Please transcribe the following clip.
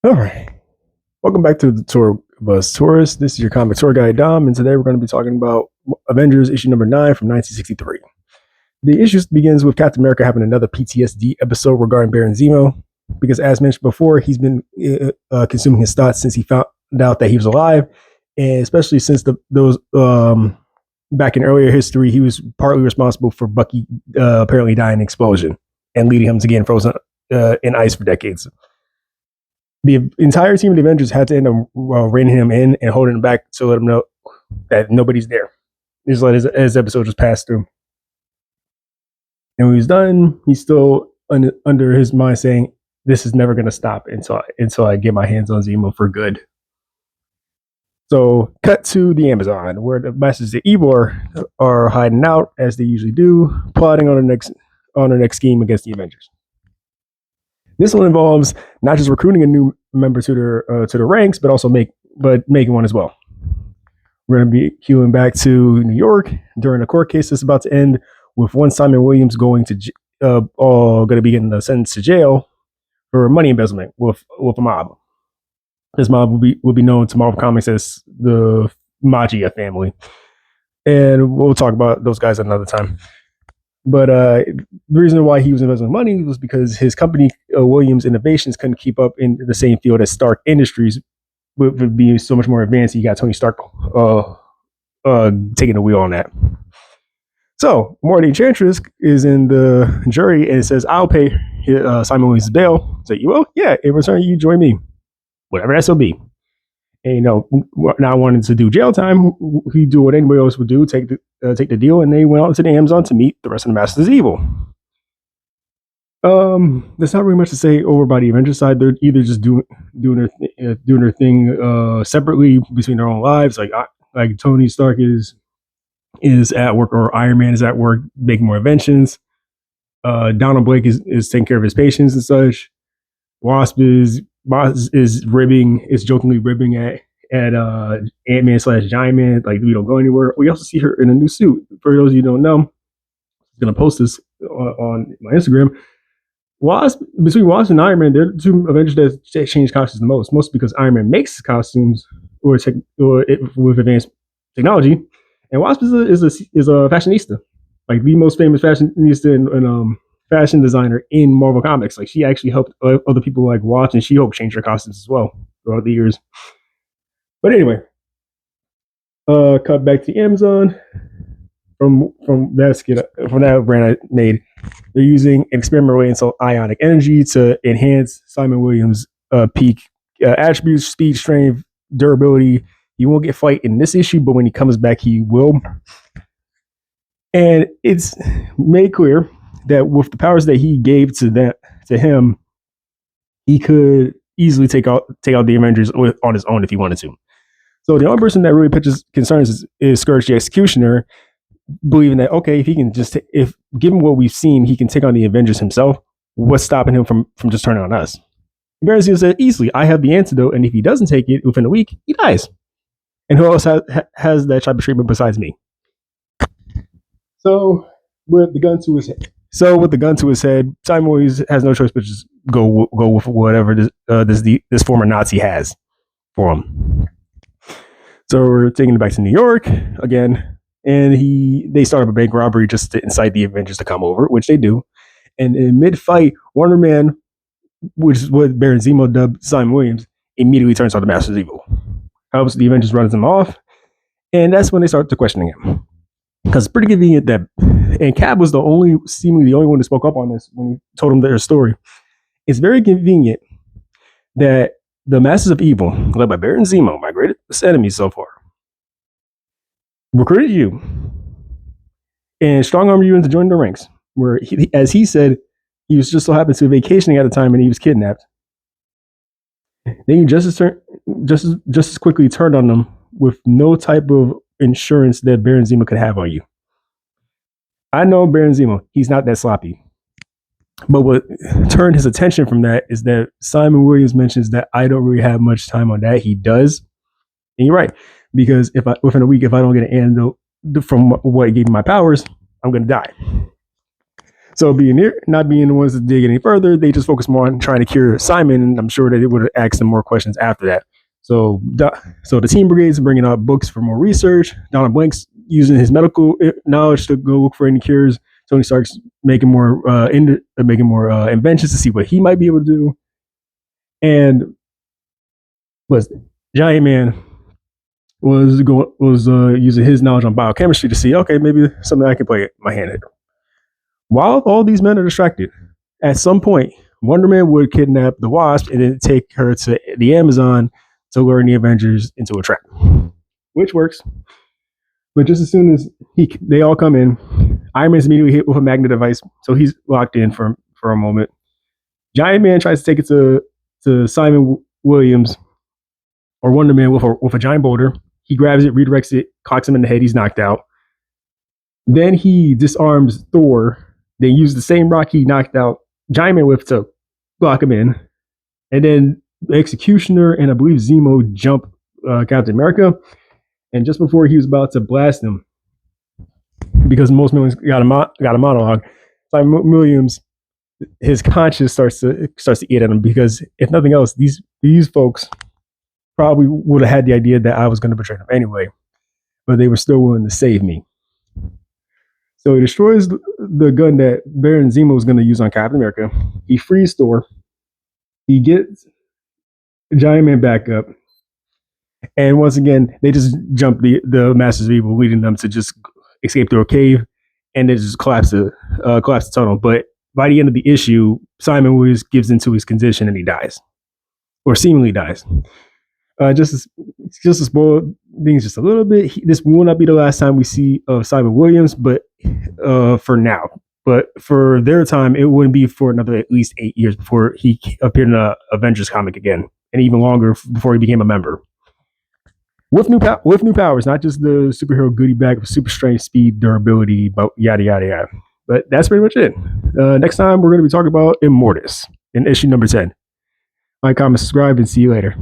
All right. Welcome back to the Tour Bus Tourist. This is your comic tour guide, Dom, and today we're going to be talking about Avengers issue number 9 from 1963. The issue begins with Captain America having another PTSD episode regarding Baron Zemo, because as mentioned before, he's been consuming his thoughts since he found out that he was alive, and especially since those back in earlier history, he was partly responsible for Bucky apparently dying in an explosion and leading him to getting frozen in ice for decades. The entire team of the Avengers had to end up reining him in and holding him back to let him know that nobody's there. Just let his episode just pass through. And when he was done, he's still under his mind saying, "This is never going to stop until I get my hands on Zemo for good." So, cut to the Amazon, where the Masters of Evil are hiding out as they usually do, plotting on their next scheme against the Avengers. This one involves not just recruiting a new member to their ranks, but also making one as well. We're going to be queuing back to New York during a court case that's about to end with one Simon Williams going to be getting sentenced to jail for money embezzlement with a mob. This mob will be known to Marvel Comics as the Magia family, and we'll talk about those guys another time. But the reason why he was investing money was because his company, Williams Innovations, couldn't keep up in the same field as Stark Industries, would be so much more advanced. You got Tony Stark taking the wheel on that. So Morty Enchantress is in the jury and it says, "I'll pay Simon Williams' bail." So you will, yeah. In return, you join me, whatever that will be. And not wanting to do jail time, he do what anybody else would do: take the deal, and they went out to the Amazon to meet the rest of the Masters of Evil. There's not really much to say over by the Avengers side. They're either just doing their thing separately between their own lives. Like Tony Stark is at work, or Iron Man is at work making more inventions. Donald Blake is taking care of his patients and such. Wasp is jokingly ribbing at Ant-Man / Giant Man, like, we don't go anywhere. We also see her in a new suit. For those of you who don't know, I'm gonna post this on my Instagram. Between Wasp and Iron Man, they're the two Avengers that change costumes the most. Mostly because Iron Man makes costumes with advanced technology, and Wasp is a fashionista, like the most famous fashionista and fashion designer in Marvel Comics. Like, she actually helped other people like Watch and She-Hulk change their costumes as well throughout the years. But anyway, cut back to Amazon. From that brand I made, they're using an experimental insult ionic energy to enhance Simon Williams' peak attributes: speed, strength, durability. He won't get fight in this issue, but when he comes back, he will. And it's made clear that with the powers that he gave to him, he could easily take out the Avengers on his own if he wanted to. So the only person that really pitches concerns is Scourge the Executioner, believing that, okay, if given what we've seen, he can take on the Avengers himself. What's stopping him from just turning on us? Baron Zemo said, "Easily, I have the antidote, and if he doesn't take it within a week, he dies. And who else has that type of treatment besides me?" So with the gun to his head, Simon Williams has no choice but just go with whatever this former Nazi has for him. So we're taking it back to New York again, and they start up a bank robbery just to incite the Avengers to come over, which they do. And in mid-fight, Wonder Man, which is what Baron Zemo dubbed Simon Williams, immediately turns on the Masters of Evil. Helps the Avengers, runs him off, and that's when they start to questioning him. Because it's pretty convenient that, and Cab was seemingly the only one who spoke up on this when he told him their story. It's very convenient that the Masters of Evil, led by Baron Zemo, my greatest enemy so far, recruited you and strong-armed you into joining the ranks, where, as he said, he was just so happened to be vacationing at the time and he was kidnapped. Then you just as quickly turned on them with no type of insurance that Baron Zemo could have on you. I know Baron Zemo, he's not that sloppy. But what turned his attention from that is that Simon Williams mentions that I don't really have much time on that. He does. And you're right. Because within a week, if I don't get an antidote from what gave me my powers, I'm going to die. So not being the ones to dig any further, they just focus more on trying to cure Simon, and I'm sure that it would have asked them more questions after that. So the team brigades bringing out books for more research. Donald Blank's using his medical knowledge to go look for any cures. Tony Stark's making more inventions to see what he might be able to do. And was Giant Man was using his knowledge on biochemistry to see, okay, maybe something I can play my hand at. While all these men are distracted, at some point, Wonder Man would kidnap the Wasp and then take her to the Amazon to lure the Avengers into a trap, which works. But just as soon as they all come in, Iron Man's immediately hit with a magnet device, so he's locked in for a moment. Giant Man tries to take it to Simon Williams or Wonder Man with a giant boulder. He grabs it, redirects it, clocks him in the head. He's knocked out. Then he disarms Thor. They use the same rock he knocked out Giant Man with to block him in. And then the Executioner and I believe Zemo jump Captain America. And just before he was about to blast him, because most millions got a monologue, Simon Williams, his conscience starts to eat at him, because if nothing else, these folks probably would have had the idea that I was going to betray them anyway, but they were still willing to save me. So he destroys the gun that Baron Zemo was going to use on Captain America. He frees Thor. He gets Giant Man back up. And once again, they just jump the Masters of Evil, leading them to just escape through a cave, and they just collapse the tunnel. But by the end of the issue, Simon Williams gives into his condition and he dies, or seemingly dies. Just to spoil things just a little bit, this will not be the last time we see Simon Williams, but for now. But for their time, it wouldn't be for another at least 8 years before he appeared in a Avengers comic again, and even longer before he became a member. With new powers, not just the superhero goodie bag with super strength, speed, durability, but yada yada yada. But that's pretty much it. Next time we're going to be talking about Immortus in issue number 10. Like, comment, subscribe, and see you later.